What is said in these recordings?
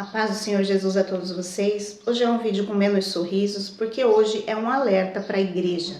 A paz do Senhor Jesus a todos vocês. Hoje é um vídeo com menos sorrisos, porque hoje é um alerta para a igreja,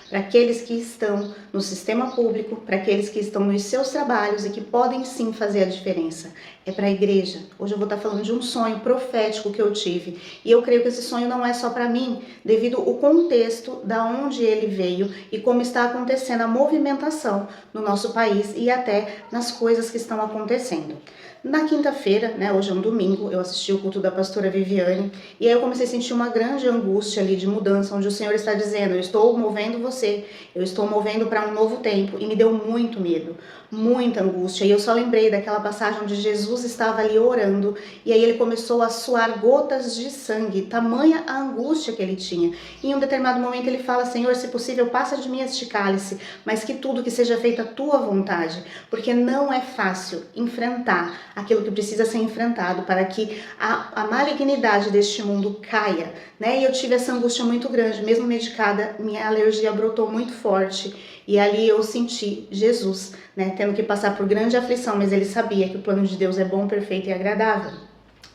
para aqueles que estão no sistema público, para aqueles que estão nos seus trabalhos e que podem sim fazer a diferença. É para a igreja. Hoje eu vou estar falando de um sonho profético que eu tive. E eu creio que esse sonho não é só para mim, devido ao contexto da onde ele veio e como está acontecendo a movimentação no nosso país e até nas coisas que estão acontecendo. Na quinta-feira, hoje é um domingo, eu assisti o culto da pastora Viviane e aí eu comecei a sentir uma grande angústia ali de mudança, onde o Senhor está dizendo: eu estou movendo você, eu estou movendo para um novo tempo, e me deu muito medo, muita angústia. E eu só lembrei daquela passagem onde Jesus estava ali orando e aí ele começou a suar gotas de sangue, tamanha a angústia que ele tinha. E em um determinado momento ele fala: Senhor, se possível, passa de mim este cálice, mas que tudo que seja feito a tua vontade, porque não é fácil enfrentar aquilo que precisa ser enfrentado para que a malignidade deste mundo caia, E eu tive essa angústia muito grande, mesmo medicada, minha alergia brotou muito forte e ali eu senti Jesus, tendo que passar por grande aflição, mas ele sabia que o plano de Deus é bom, perfeito e agradável.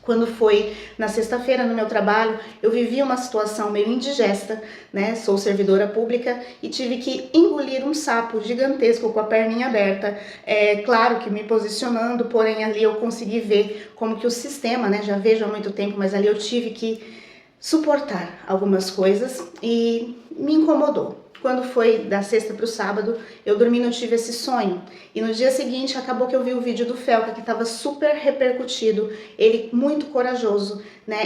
Quando foi na sexta-feira no meu trabalho, eu vivi uma situação meio indigesta, Sou servidora pública e tive que engolir um sapo gigantesco com a perninha aberta. Claro que me posicionando, porém ali eu consegui ver como que o sistema, já vejo há muito tempo, mas ali eu tive que suportar algumas coisas e me incomodou. Quando foi da sexta para o sábado, eu dormi e não tive esse sonho. E no dia seguinte, acabou que eu vi o vídeo do Felca, que estava super repercutido. Ele, muito corajoso,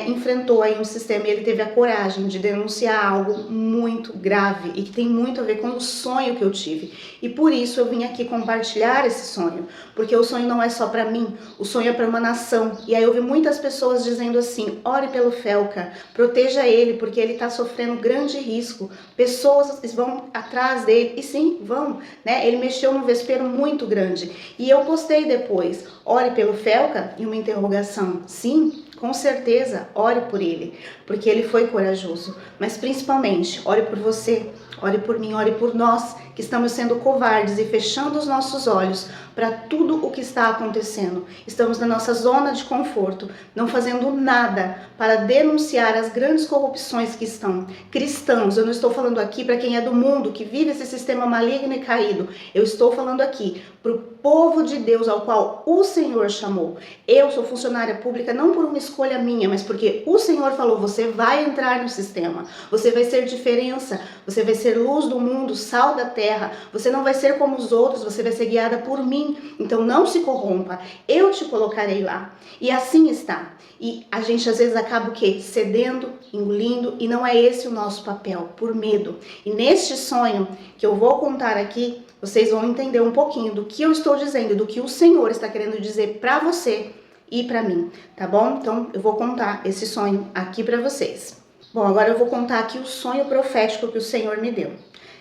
enfrentou aí um sistema e ele teve a coragem de denunciar algo muito grave e que tem muito a ver com o sonho que eu tive. E por isso eu vim aqui compartilhar esse sonho, porque o sonho não é só para mim, o sonho é para uma nação. E aí eu vi muitas pessoas dizendo assim: ore pelo Felca, proteja ele, porque ele está sofrendo grande risco. Pessoas vão atrás dele, e sim, vão, Ele mexeu num vespeiro muito grande. E eu postei depois: ore pelo Felca? E uma interrogação. Sim, com certeza, ore por ele, porque ele foi corajoso. Mas principalmente, ore por você, ore por mim, ore por nós, que estamos sendo covardes e fechando os nossos olhos para tudo o que está acontecendo. Estamos na nossa zona de conforto, não fazendo nada para denunciar as grandes corrupções que estão. Cristãos, eu não estou falando aqui para quem é do mundo, que vive esse sistema maligno e caído. Eu estou falando aqui para o povo de Deus ao qual o Senhor chamou. Eu sou funcionária pública não por uma escolha minha, mas porque o Senhor falou: você vai entrar no sistema, você vai ser diferença, você vai ser luz do mundo, sal da terra, você não vai ser como os outros, você vai ser guiada por mim. Então não se corrompa, eu te colocarei lá. E assim está. E a gente às vezes acaba o quê? Cedendo, engolindo, e não é esse o nosso papel, por medo. E neste sonho que eu vou contar aqui, vocês vão entender um pouquinho do que eu estou dizendo, do que o Senhor está querendo dizer para você e para mim, tá bom? Então eu vou contar esse sonho aqui para vocês. Bom, agora eu vou contar aqui o sonho profético que o Senhor me deu.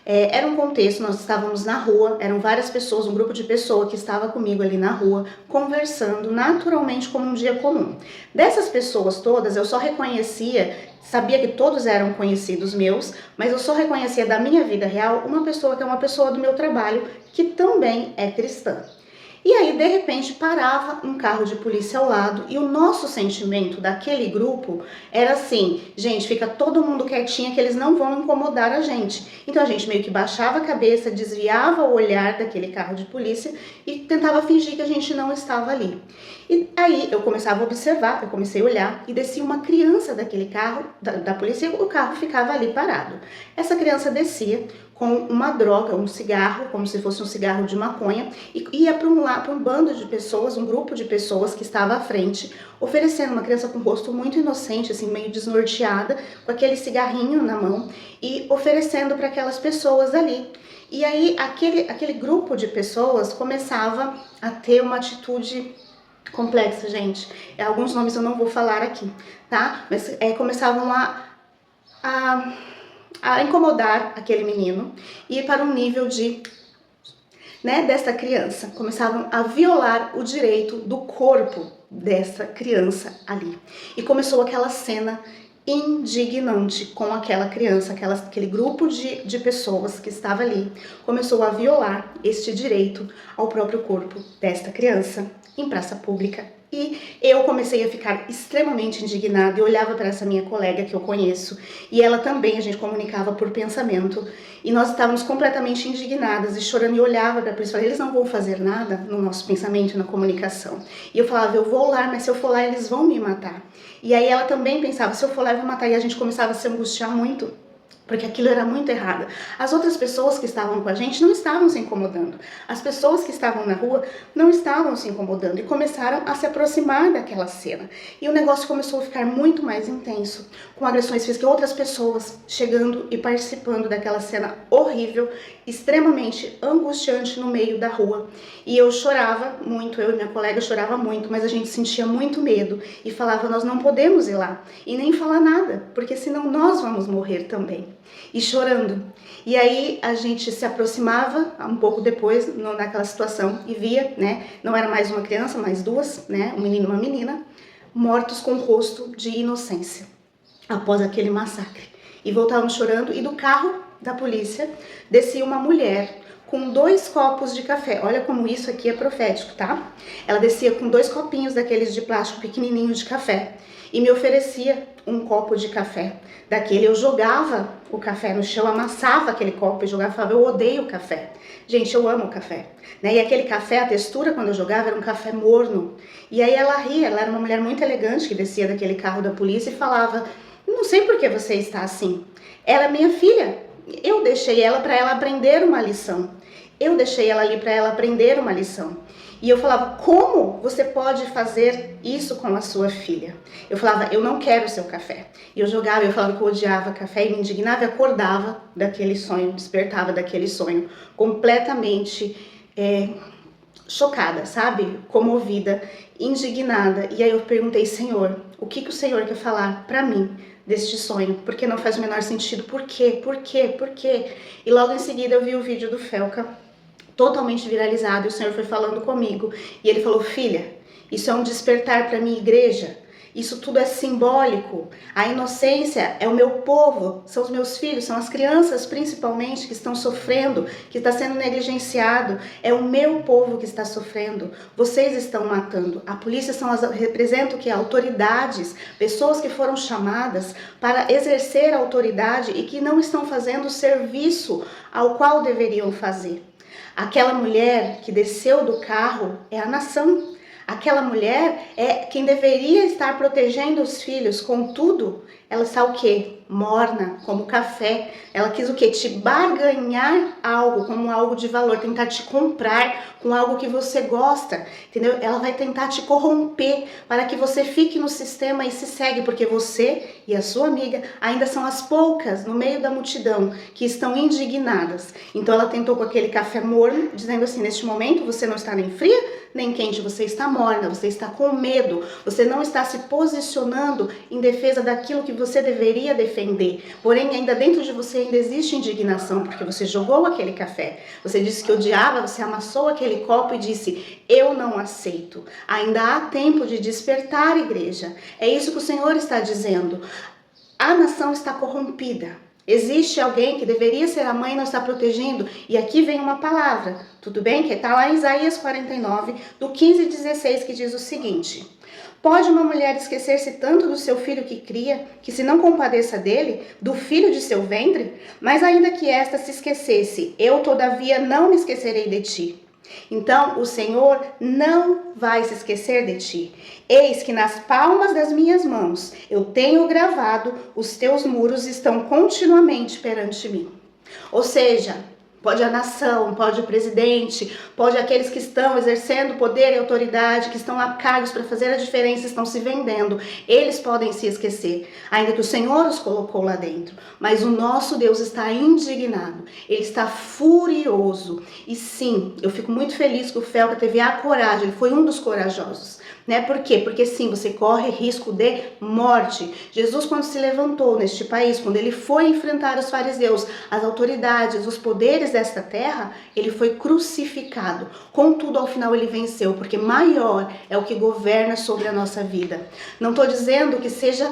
Era um contexto, nós estávamos na rua, eram várias pessoas, um grupo de pessoas que estava comigo ali na rua, conversando naturalmente como um dia comum. Dessas pessoas todas, eu só reconhecia, sabia que todos eram conhecidos meus, mas eu só reconhecia da minha vida real uma pessoa que é uma pessoa do meu trabalho, que também é cristã. E aí, de repente, parava um carro de polícia ao lado e o nosso sentimento daquele grupo era assim: gente, fica todo mundo quietinho que eles não vão incomodar a gente. Então a gente meio que baixava a cabeça, desviava o olhar daquele carro de polícia e tentava fingir que a gente não estava ali. E aí eu começava a observar, eu comecei a olhar e descia uma criança daquele carro, da polícia, e o carro ficava ali parado. Essa criança descia com uma droga, um cigarro, como se fosse um cigarro de maconha, e ia para um bando de pessoas, um grupo de pessoas que estava à frente, oferecendo uma criança com o rosto muito inocente, assim, meio desnorteada, com aquele cigarrinho na mão, e oferecendo para aquelas pessoas ali. E aí aquele grupo de pessoas começava a ter uma atitude complexa, gente. Alguns nomes eu não vou falar aqui, tá? Mas começavam a incomodar aquele menino e para um nível desta criança. Começavam a violar o direito do corpo dessa criança ali. E começou aquela cena indignante com aquela criança, aquele grupo de pessoas que estava ali, começou a violar este direito ao próprio corpo desta criança em praça pública E eu comecei a ficar extremamente indignada e olhava para essa minha colega que eu conheço e ela também, a gente comunicava por pensamento e nós estávamos completamente indignadas e chorando e olhava para a polícia e falava, eles não vão fazer nada no nosso pensamento e na comunicação. E eu falava, eu vou lá, mas se eu for lá eles vão me matar. E aí ela também pensava, se eu for lá eu vou matar, e a gente começava a se angustiar muito, porque aquilo era muito errado. As outras pessoas que estavam com a gente não estavam se incomodando. As pessoas que estavam na rua não estavam se incomodando e começaram a se aproximar daquela cena. E o negócio começou a ficar muito mais intenso, com agressões físicas, outras pessoas chegando e participando daquela cena horrível, extremamente angustiante no meio da rua. E eu chorava muito, eu e minha colega chorava muito, mas a gente sentia muito medo e falava, nós não podemos ir lá e nem falar nada, porque senão nós vamos morrer também. E chorando. E aí a gente se aproximava um pouco depois naquela situação e via, né, não era mais uma criança, mais duas, né, um menino e uma menina, mortos com rosto de inocência após aquele massacre. E voltavam chorando e do carro da polícia descia uma mulher com 2 copos de café. Olha como isso aqui é profético, tá? Ela descia com 2 copinhos daqueles de plástico pequenininhos de café e me oferecia um copo de café daquele. Eu jogava o café no chão, amassava aquele copo e jogava, falava, eu odeio café. Gente, eu amo café, né? E aquele café, a textura quando eu jogava era um café morno. E aí ela ria, ela era uma mulher muito elegante que descia daquele carro da polícia e falava, não sei por que você está assim. Ela é minha filha. Eu deixei ela para ela aprender uma lição. Eu deixei ela ali para ela aprender uma lição. E eu falava, como você pode fazer isso com a sua filha? Eu falava, eu não quero o seu café. E eu jogava, eu falava que eu odiava café e me indignava e acordava daquele sonho, despertava daquele sonho, completamente chocada, sabe? Comovida, indignada. E aí eu perguntei, Senhor, o que o Senhor quer falar para mim deste sonho? Porque não faz o menor sentido. Por quê? Por quê? Por quê? E logo em seguida eu vi o vídeo do Felca, totalmente viralizado, e o Senhor foi falando comigo. E ele falou, filha, isso é um despertar para a minha igreja. Isso tudo é simbólico. A inocência é o meu povo, são os meus filhos, são as crianças principalmente que estão sofrendo, que está sendo negligenciado. É o meu povo que está sofrendo. Vocês estão matando. A polícia representa o que? Autoridades, pessoas que foram chamadas para exercer a autoridade e que não estão fazendo o serviço ao qual deveriam fazer. Aquela mulher que desceu do carro é a nação. Aquela mulher é quem deveria estar protegendo os filhos, contudo, ela está o quê? Morna, como café. Ela quis o quê? Te barganhar algo, como algo de valor, tentar te comprar com algo que você gosta, entendeu? Ela vai tentar te corromper para que você fique no sistema e se segue, porque você e a sua amiga ainda são as poucas no meio da multidão que estão indignadas. Então ela tentou com aquele café morno, dizendo assim, neste momento você não está nem fria, nem quente, você está morna, você está com medo, você não está se posicionando em defesa daquilo que você deveria defender. Porém, ainda dentro de você ainda existe indignação, porque você jogou aquele café, você disse que odiava, você amassou aquele copo e disse, eu não aceito. Ainda há tempo de despertar, igreja. É isso que o Senhor está dizendo. A nação está corrompida. Existe alguém que deveria ser a mãe e não está protegendo? E aqui vem uma palavra, tudo bem? Que está lá em Isaías 49, do 15 e 16, que diz o seguinte. Pode uma mulher esquecer-se tanto do seu filho que cria, que se não compadeça dele, do filho de seu ventre? Mas ainda que esta se esquecesse, eu todavia não me esquecerei de ti. Então o Senhor não vai se esquecer de ti. Eis que nas palmas das minhas mãos eu tenho gravado, os teus muros estão continuamente perante mim. Ou seja, pode a nação, pode o presidente, pode aqueles que estão exercendo poder e autoridade, que estão a cargos para fazer a diferença, estão se vendendo. Eles podem se esquecer, ainda que o Senhor os colocou lá dentro. Mas o nosso Deus está indignado, Ele está furioso. E sim, eu fico muito feliz que o Felca teve a coragem, ele foi um dos corajosos. Né? Por quê? Porque sim, você corre risco de morte. Jesus, quando se levantou neste país, quando ele foi enfrentar os fariseus, as autoridades, os poderes desta terra, ele foi crucificado. Contudo, ao final ele venceu, porque maior é o que governa sobre a nossa vida. Não estou dizendo que seja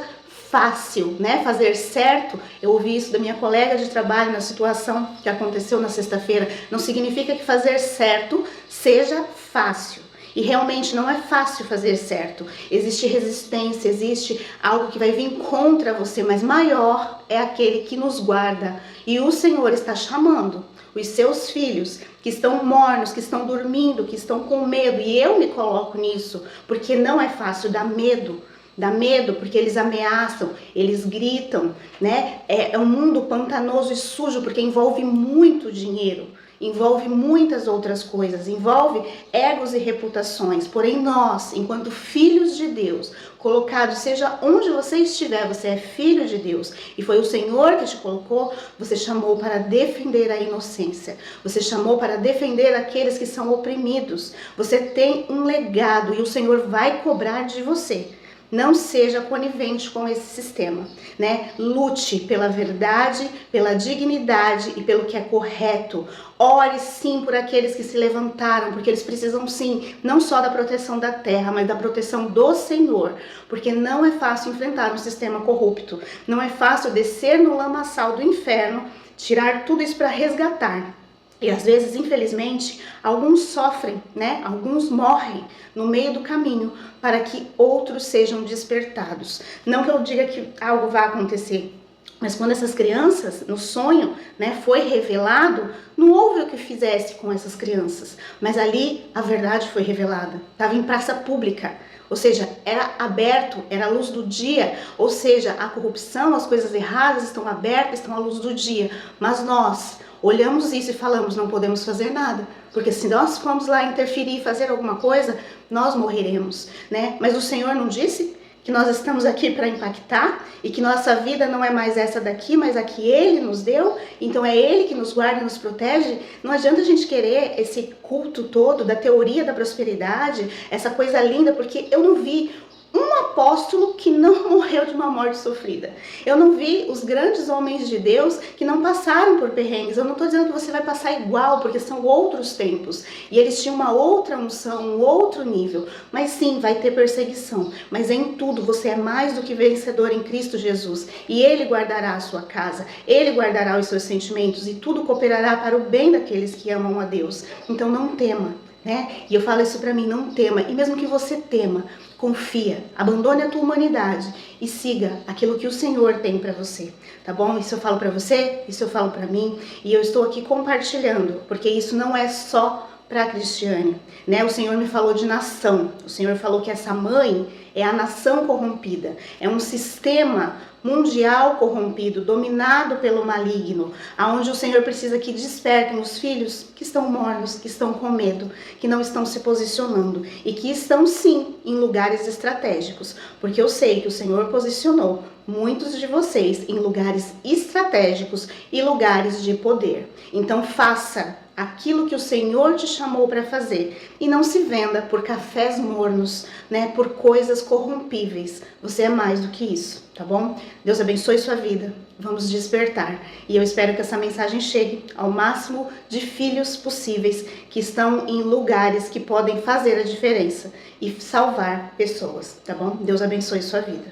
fácil, né, fazer certo. Eu ouvi isso da minha colega de trabalho na situação que aconteceu na sexta-feira. Não significa que fazer certo seja fácil. E realmente não é fácil fazer certo. Existe resistência, existe algo que vai vir contra você, mas maior é aquele que nos guarda. E o Senhor está chamando os seus filhos que estão mornos, que estão dormindo, que estão com medo. E eu me coloco nisso, porque não é fácil, dá medo. Dá medo porque eles ameaçam, eles gritam, né? É um mundo pantanoso e sujo porque envolve muito dinheiro, envolve muitas outras coisas, envolve egos e reputações. Porém nós, enquanto filhos de Deus, colocados, seja onde você estiver, você é filho de Deus e foi o Senhor que te colocou, você chamou para defender a inocência, você chamou para defender aqueles que são oprimidos. Você tem um legado e o Senhor vai cobrar de você. Não seja conivente com esse sistema, né? Lute pela verdade, pela dignidade e pelo que é correto. Ore sim por aqueles que se levantaram, porque eles precisam sim, não só da proteção da terra, mas da proteção do Senhor. Porque não é fácil enfrentar um sistema corrupto. Não é fácil descer no lamaçal do inferno, tirar tudo isso para resgatar. E às vezes, infelizmente, alguns sofrem, né? Alguns morrem no meio do caminho para que outros sejam despertados. Não que eu diga que algo vai acontecer, mas quando essas crianças, no sonho, né, foi revelado, não houve o que fizesse com essas crianças. Mas ali a verdade foi revelada. Estava em praça pública. Ou seja, era aberto, era a luz do dia. Ou seja, a corrupção, as coisas erradas estão abertas, estão à luz do dia. Mas nós olhamos isso e falamos, não podemos fazer nada, porque se nós formos lá interferir e fazer alguma coisa, nós morreremos, né? Mas o Senhor não disse que nós estamos aqui para impactar e que nossa vida não é mais essa daqui, mas a que Ele nos deu, então é Ele que nos guarda e nos protege. Não adianta a gente querer esse culto todo da teoria da prosperidade, essa coisa linda, porque eu não vi um apóstolo que não morreu de uma morte sofrida. Eu não vi os grandes homens de Deus que não passaram por perrengues. Eu não estou dizendo que você vai passar igual, porque são outros tempos. E eles tinham uma outra unção, um outro nível. Mas sim, vai ter perseguição. Mas em tudo você é mais do que vencedor em Cristo Jesus. E Ele guardará a sua casa. Ele guardará os seus sentimentos. E tudo cooperará para o bem daqueles que amam a Deus. Então não tema, né? E eu falo isso para mim, não tema. E mesmo que você tema, confia, abandone a tua humanidade e siga aquilo que o Senhor tem para você, tá bom? Isso eu falo para você, isso eu falo para mim e eu estou aqui compartilhando, porque isso não é só para a Cristiane, né? O Senhor me falou de nação, o Senhor falou que essa mãe é a nação corrompida, é um sistema mundial corrompido, dominado pelo maligno, aonde o Senhor precisa que despertem os filhos que estão mornos, que estão com medo, que não estão se posicionando e que estão sim em lugares estratégicos, porque eu sei que o Senhor posicionou muitos de vocês em lugares estratégicos e lugares de poder. Então faça aquilo que o Senhor te chamou para fazer e não se venda por cafés mornos, né, por coisas corrompíveis. Você é mais do que isso, tá bom? Deus abençoe sua vida. Vamos despertar. E eu espero que essa mensagem chegue ao máximo de filhos possíveis que estão em lugares que podem fazer a diferença e salvar pessoas, tá bom? Deus abençoe sua vida.